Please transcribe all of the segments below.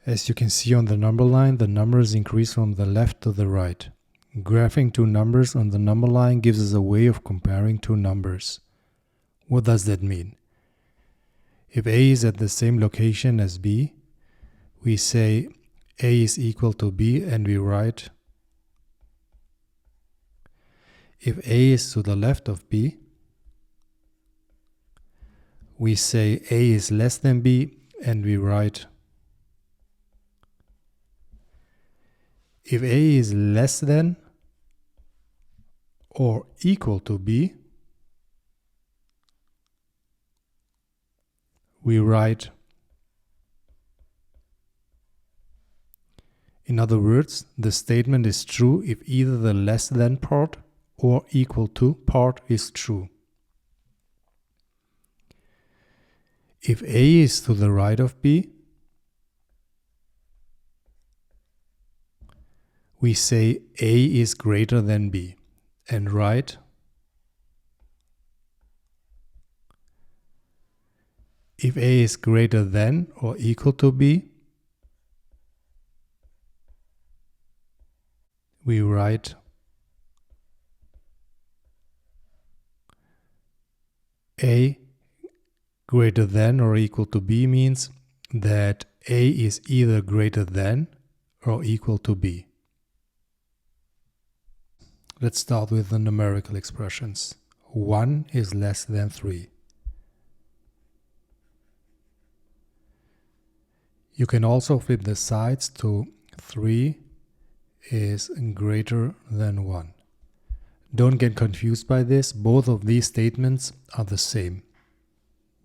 As you can see on the number line, the numbers increase from the left to the right. Graphing two numbers on the number line gives us a way of comparing two numbers. What does that mean? If A is at the same location as B, we say A is equal to B and we write if A is to the left of B, we say A is less than B and we write if A is less than or equal to B, we write, in other words, the statement is true if either the less than part or equal to part is true. If A is to the right of B, we say A is greater than B and write if A is greater than or equal to B, we write A greater than or equal to B means that A is either greater than or equal to B. Let's start with the numerical expressions. 1 is less than 3. You can also flip the sides to 3 is greater than 1. Don't get confused by this, both of these statements are the same.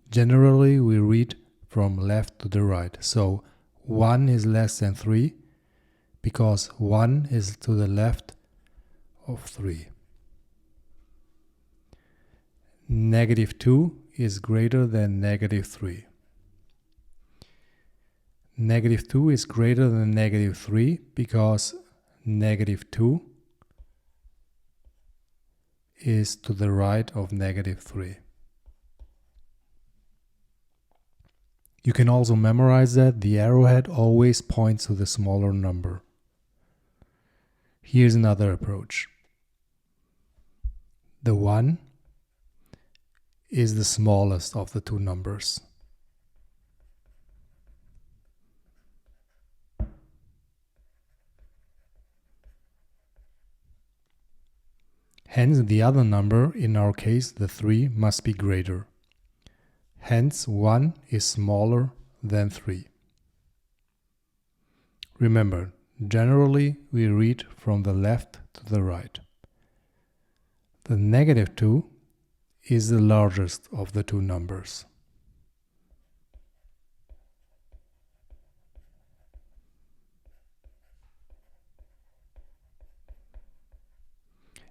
Generally, we read from left to the right, so 1 is less than 3 because 1 is to the left of 3. Negative 2 is greater than negative 3. Negative 2 is greater than negative 3 because negative 2 is to the right of negative 3. You can also memorize that the arrowhead always points to the smaller number. Here's another approach. The 1 is the smallest of the two numbers. Hence, the other number, in our case the 3, must be greater. Hence, 1 is smaller than 3. Remember, generally we read from the left to the right. The negative 2 is the largest of the two numbers.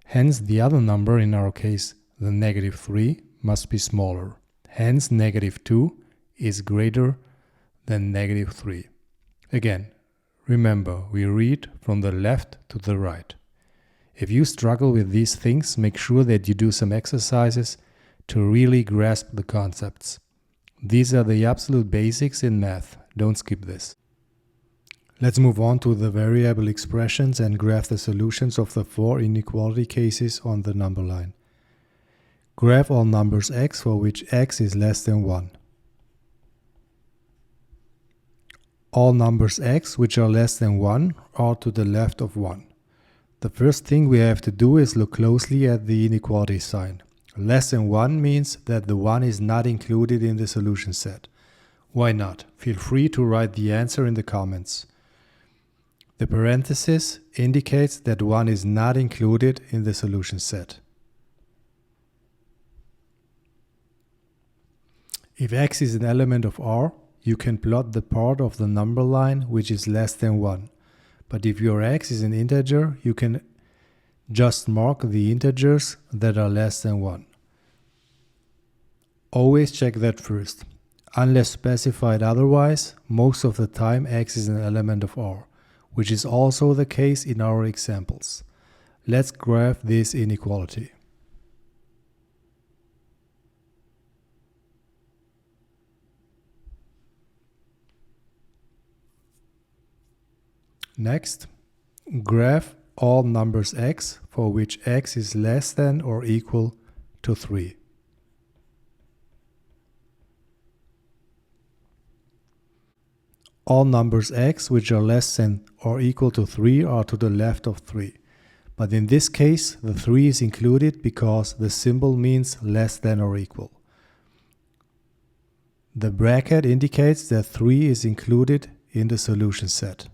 Hence, the other number, in our case the negative 3, must be smaller. Hence, negative 2 is greater than negative 3. Again, remember, we read from the left to the right. If you struggle with these things, make sure that you do some exercises to really grasp the concepts. These are the absolute basics in math. Don't skip this. Let's move on to the variable expressions and graph the solutions of the 4 inequality cases on the number line. Graph all numbers x for which x is less than 1. All numbers x which are less than 1 are to the left of 1. The first thing we have to do is look closely at the inequality sign. Less than 1 means that the 1 is not included in the solution set. Why not? Feel free to write the answer in the comments. The parenthesis indicates that 1 is not included in the solution set. If x is an element of R, you can plot the part of the number line which is less than 1. But if your x is an integer, you can just mark the integers that are less than 1. Always check that first. Unless specified otherwise, most of the time x is an element of R, which is also the case in our examples. Let's graph this inequality. Next, graph all numbers x for which x is less than or equal to 3. All numbers x which are less than or equal to 3 are to the left of 3. But in this case, the 3 is included because the symbol means less than or equal. The bracket indicates that 3 is included in the solution set.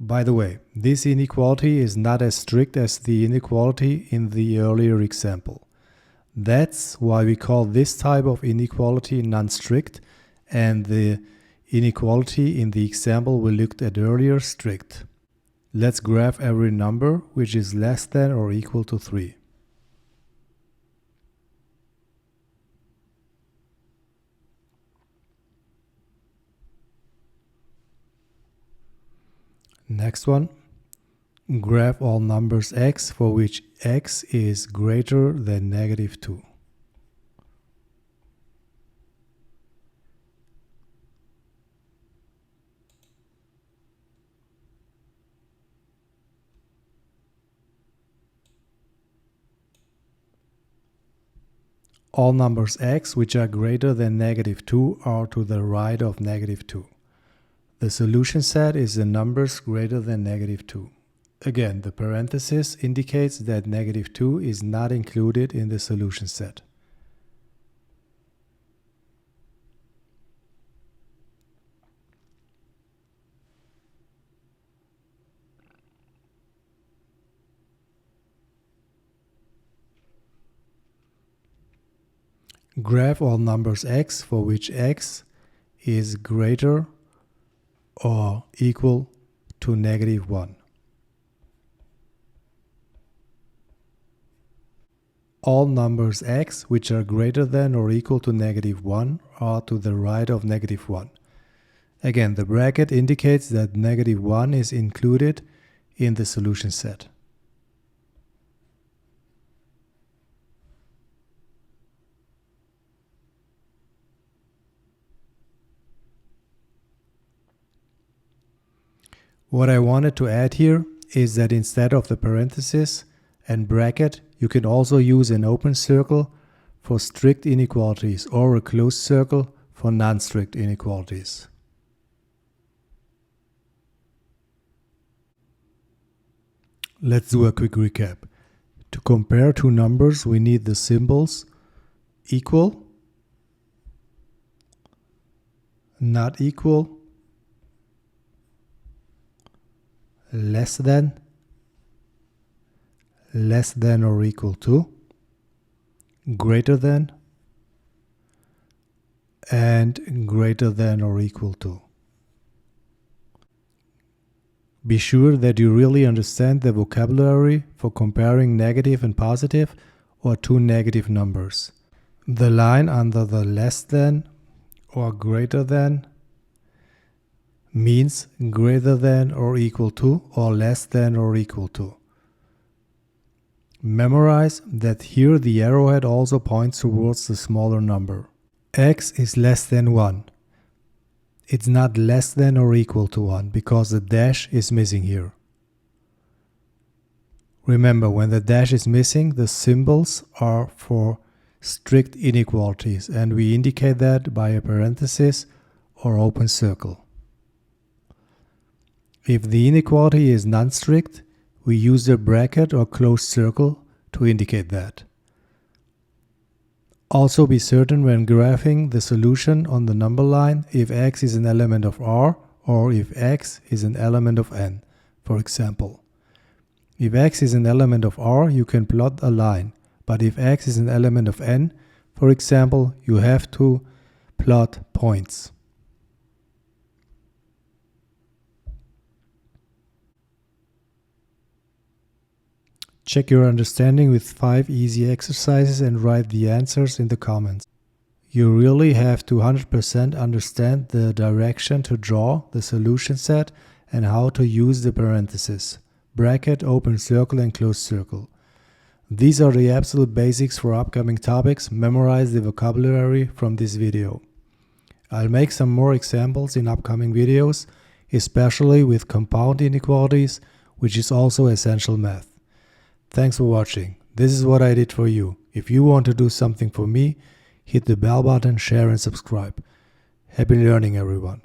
By the way, this inequality is not as strict as the inequality in the earlier example. That's why we call this type of inequality non-strict, and the inequality in the example we looked at earlier strict. Let's graph every number which is less than or equal to 3. Next one, graph all numbers x for which x is greater than -2. All numbers x which are greater than -2 are to the right of -2. The solution set is the numbers greater than -2. Again, the parenthesis indicates that -2 is not included in the solution set. Graph all numbers x for which x is greater or equal to -1. All numbers x which are greater than or equal to -1 are to the right of -1. Again, the bracket indicates that -1 is included in the solution set. What I wanted to add here is that instead of the parenthesis and bracket, you can also use an open circle for strict inequalities or a closed circle for non-strict inequalities. Let's do a quick recap. To compare two numbers, we need the symbols equal, not equal, less than or equal to, greater than, and greater than or equal to. Be sure that you really understand the vocabulary for comparing negative and positive or two negative numbers. The line under the less than or greater than means greater than or equal to or less than or equal to. Memorize that here the arrowhead also points towards the smaller number. X is less than 1. It's not less than or equal to 1 because the dash is missing here. Remember, when the dash is missing, the symbols are for strict inequalities, and we indicate that by a parenthesis or open circle. If the inequality is non-strict, we use a bracket or closed circle to indicate that. Also be certain when graphing the solution on the number line if x is an element of R or if x is an element of n, for example. If x is an element of R, you can plot a line, but if x is an element of n, for example, you have to plot points. Check your understanding with 5 easy exercises and write the answers in the comments. You really have to 100% understand the direction to draw the solution set and how to use the parenthesis, bracket, open circle and closed circle. These are the absolute basics for upcoming topics. Memorize the vocabulary from this video. I'll make some more examples in upcoming videos, especially with compound inequalities, which is also essential math. Thanks for watching. This is what I did for you. If you want to do something for me, hit the bell button, share and subscribe. Happy learning, everyone.